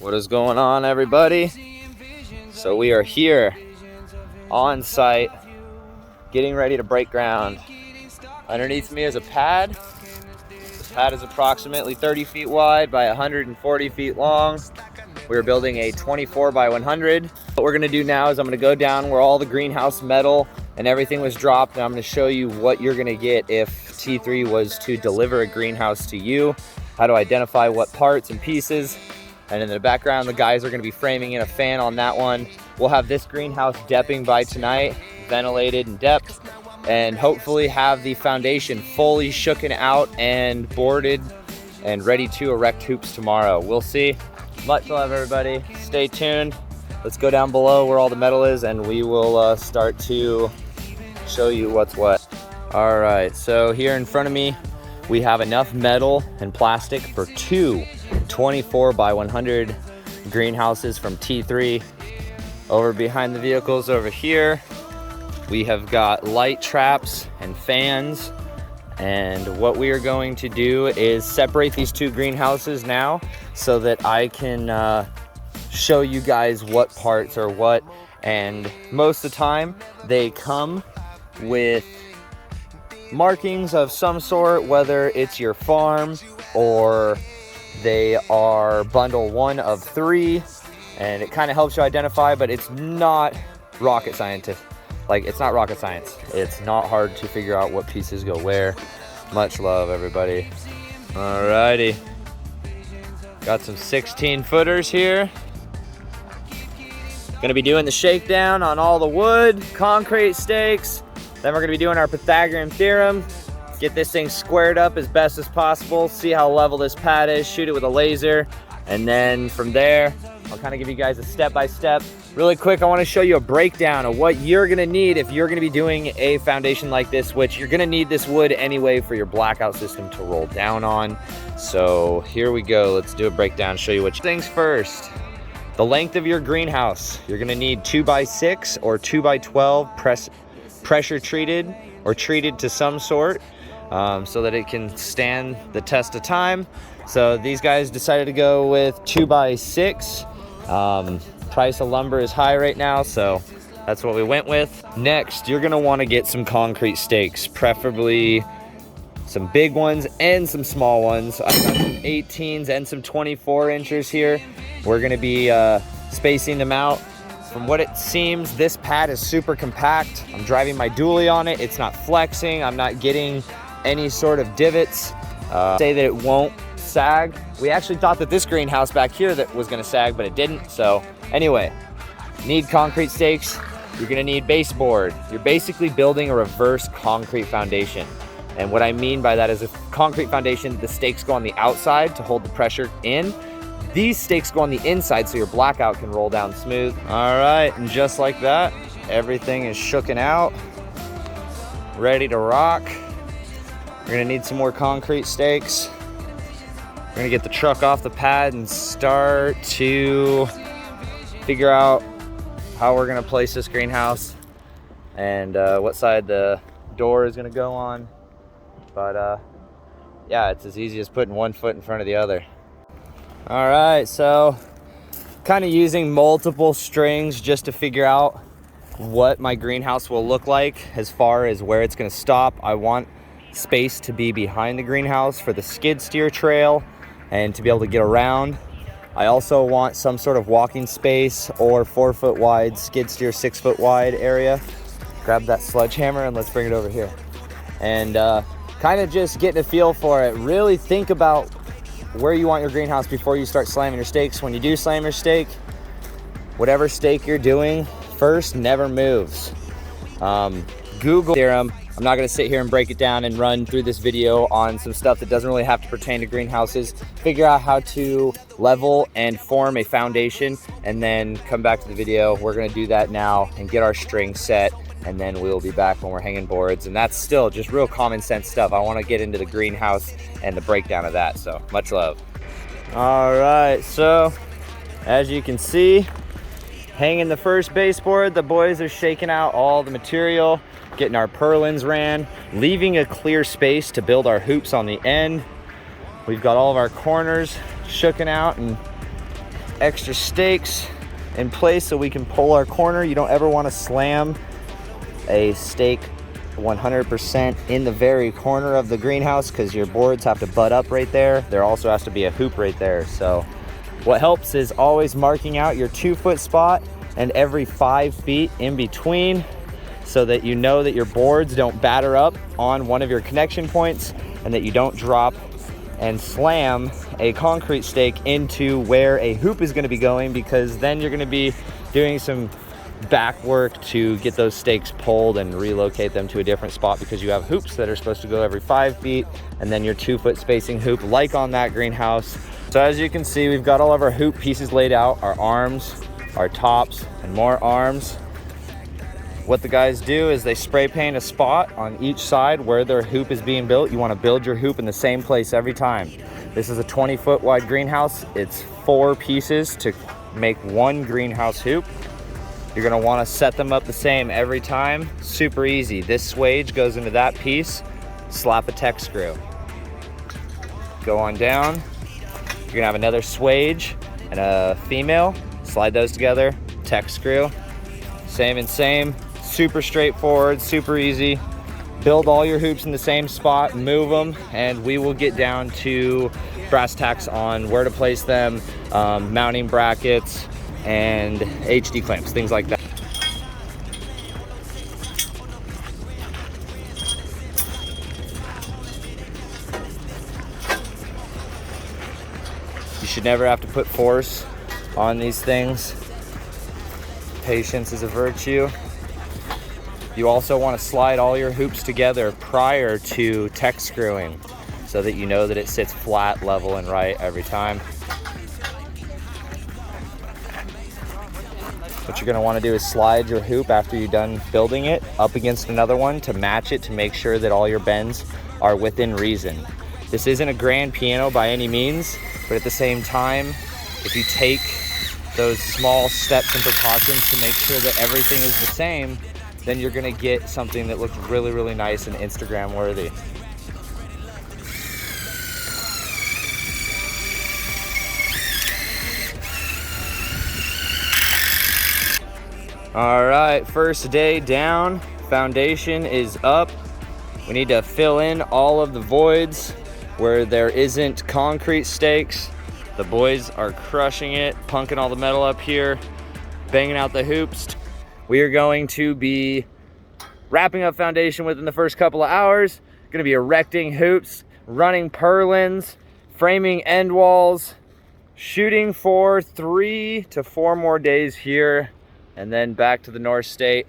What is going on, everybody? So we are here on site getting ready to break ground. Underneath me is a pad. This pad is approximately 30 feet wide by 140 feet long. We're building a 24 by 100. What we're gonna do now is I'm gonna go down where all the greenhouse metal and everything was dropped, and I'm gonna show you what you're gonna get if T3 was to deliver a greenhouse to you, how to identify what parts and pieces. And in the background, the guys are gonna be framing in a fan on that one. We'll have this greenhouse depping by tonight, ventilated and depped, and hopefully have the foundation fully shooken out and boarded and ready to erect hoops tomorrow. We'll see. Much love, everybody. Stay tuned. Let's go down below where all the metal is and we will start to show you what's what. All right, so here in front of me, we have enough metal and plastic for two 24 by 100 greenhouses from T3. Over behind the vehicles over here, we have got light traps and fans. And what we are going to do is separate these two greenhouses now so that I can show you guys what parts are what. And most of the time, they come with markings of some sort, whether it's your farm or they are bundle 1 of 3, and it kind of helps you identify, but it's not rocket scientist. Like, it's not rocket science. It's not hard to figure out what pieces go where. Much love, everybody. Alrighty. Got some 16 footers here. Gonna be doing the shakedown on all the wood, concrete stakes. Then we're gonna be doing our Pythagorean theorem. Get this thing squared up as best as possible. See how level this pad is, shoot it with a laser. And then from there, I'll kind of give you guys a step-by-step. Really quick, I want to show you a breakdown of what you're gonna need if you're gonna be doing a foundation like this, which you're gonna need this wood anyway for your blackout system to roll down on. So here we go, let's do a breakdown, show you what things first. The length of your greenhouse, you're gonna need 2x6 or 2x12 pressure treated or treated to some sort so that it can stand the test of time. So these guys decided to go with 2x6. Price of lumber is high right now, so that's what we went with. Next, you're gonna wanna get some concrete stakes, preferably some big ones and some small ones. I've got some 18s and some 24 inches here. We're gonna be spacing them out. From what it seems, this pad is super compact. I'm driving my dually on it. It's not flexing. I'm not getting any sort of divots. Say that it won't sag. We actually thought that this greenhouse back here that was gonna sag, but it didn't. So anyway, need concrete stakes. You're gonna need baseboard. You're basically building a reverse concrete foundation. And what I mean by that is a concrete foundation, the stakes go on the outside to hold the pressure in. These stakes go on the inside so your blackout can roll down smooth. All right, and just like that, everything is shooken out, ready to rock. We're gonna need some more concrete stakes. We're gonna get the truck off the pad and start to figure out how we're gonna place this greenhouse and what side the door is gonna go on. But yeah, it's as easy as putting one foot in front of the other. All right, so kind of using multiple strings just to figure out what my greenhouse will look like as far as where it's gonna stop. I want space to be behind the greenhouse for the skid steer trail and to be able to get around. I also want some sort of walking space or 4 foot wide skid steer, 6 foot wide area. Grab that sledgehammer and let's bring it over here. And kind of just getting a feel for it. Really think about where you want your greenhouse before you start slamming your stakes. When you do slam your stake, whatever stake you're doing first never moves. Google theorem. I'm not gonna sit here and break it down and run through this video on some stuff that doesn't really have to pertain to greenhouses. Figure out how to level and form a foundation and then come back to the video. We're gonna do that now and get our string set, and then we'll be back when we're hanging boards. And that's still just real common sense stuff. I wanna get into the greenhouse and the breakdown of that, so much love. All right, so as you can see, hanging the first baseboard, the boys are shaking out all the material, getting our purlins ran, leaving a clear space to build our hoops on the end. We've got all of our corners shooken out and extra stakes in place so we can pull our corner. You don't ever want to slam a stake 100% in the very corner of the greenhouse because your boards have to butt up right there. There also has to be a hoop right there. So what helps is always marking out your 2-foot spot and every 5 feet in between, so that you know that your boards don't batter up on one of your connection points and that you don't drop and slam a concrete stake into where a hoop is going to be going, because then you're going to be doing some back work to get those stakes pulled and relocate them to a different spot, because you have hoops that are supposed to go every 5 feet and then your 2-foot spacing hoop like on that greenhouse. So as you can see, we've got all of our hoop pieces laid out, our arms, our tops, and more arms. What the guys do is they spray paint a spot on each side where their hoop is being built. You want to build your hoop in the same place every time. This is a 20-foot wide greenhouse. It's 4 pieces to make one greenhouse hoop. You're going to want to set them up the same every time. Super easy. This swage goes into that piece. Slap a tech screw. Go on down. You're going to have another swage and a female. Slide those together. Tech screw. Same and same. Super straightforward, super easy. Build all your hoops in the same spot, move them, and we will get down to brass tacks on where to place them, mounting brackets, and HD clamps, things like that. You should never have to put force on these things. Patience is a virtue. You also want to slide all your hoops together prior to tech screwing so that you know that it sits flat, level, and right every time. What you're going to want to do is slide your hoop after you're done building it up against another one to match it, to make sure that all your bends are within reason. This isn't a grand piano by any means, but at the same time, if you take those small steps and precautions to make sure that everything is the same, then you're gonna get something that looks really, really nice and Instagram worthy. All right, first day down, foundation is up. We need to fill in all of the voids where there isn't concrete stakes. The boys are crushing it, punking all the metal up here, banging out the hoops. We are going to be wrapping up foundation within the first couple of hours. Going to be erecting hoops, running purlins, framing end walls, shooting for 3 to 4 more days here, and then back to the North State